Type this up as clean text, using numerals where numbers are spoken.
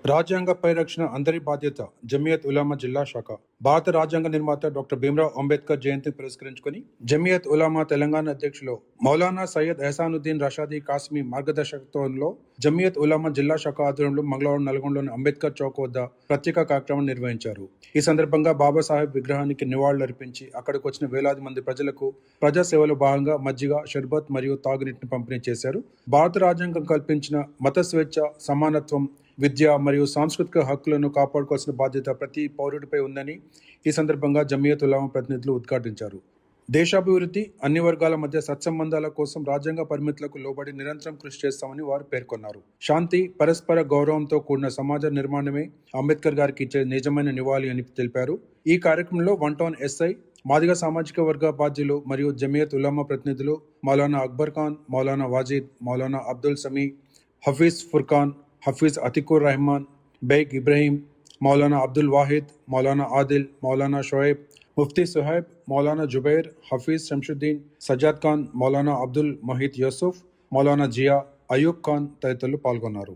రాజ్యాంగ పరిరక్షణ అందరి బాధ్యత. జమియత్ ఉలామా జిల్లా శాఖ. భారత రాజ్యాంగ నిర్మాత డాక్టర్ భీమ్రావ్ అంబేద్కర్ జయంతిని పురస్కరించుకుని జమియత్ ఉలామా తెలంగాణ అధ్యక్షులు మౌలానా సయ్యద్ ఎహసానుద్దీన్ రషాదీ కాస్మీ మార్గదర్శకత్వంలో జమియత్ ఉలామా జిల్లా శాఖ ఆధ్వర్యంలో మంగళవారం నల్గొండలోని అంబేద్కర్ చౌక్ వద్ద ప్రత్యేక కార్యక్రమం నిర్వహించారు. ఈ సందర్భంగా బాబాసాహెబ్ విగ్రహానికి నివాళులర్పించి అక్కడికి వచ్చిన వేలాది మంది ప్రజలకు ప్రజాసేవలో భాగంగా మజ్జిగ, షర్బత్ మరియు తాగునీటిని పంపిణీ చేశారు. భారత రాజ్యాంగం కల్పించిన మత స్వేచ్ఛ, సమానత్వం, విద్య మరియు సాంస్కృతిక హక్కులను కాపాడుకోవాల్సిన బాధ్యత ప్రతి పౌరుడిపై ఉందని ఈ సందర్భంగా జమియత్ ఉలామా ప్రతినిధులు ఉద్ఘాటించారు. దేశాభివృద్ధి, అన్ని వర్గాల మధ్య సత్సంబంధాల కోసం రాజ్యాంగ పరిమితులకు లోబడి నిరంతరం కృషి చేస్తామని వారు పేర్కొన్నారు. శాంతి, పరస్పర గౌరవంతో కూడిన సమాజ నిర్మాణమే అంబేద్కర్ గారికి ఇచ్చే నిజమైన నివాళి అని తెలిపారు. ఈ కార్యక్రమంలో వన్ టౌన్ ఎస్ఐ, మాదిగ సామాజిక వర్గ బాధ్యులు మరియు జమియత్ ఉలామా ప్రతినిధులు మౌలానా అక్బర్ ఖాన్, మౌలానా వాజిద్, మౌలానా అబ్దుల్ సమీ, హఫీజ్ ఫుర్ఖాన్, హఫీజ్ అతికుర్ రెహమాన్, బేగ్ ఇబ్రహీం, మౌలానా అబ్దుల్ వాహిద్, మౌలానా ఆదిల్, మౌలానా షోయబ్, ముఫ్తీ సుహైబ్, మౌలానా జుబైర్, హఫీజ్ శంషుద్దీన్, సజాద్ ఖాన్, మౌలానా అబ్దుల్ మొహీద్ యూసుఫ్, మౌలానా జియా, అయూబ్ ఖాన్ తదితరులు పాల్గొన్నారు.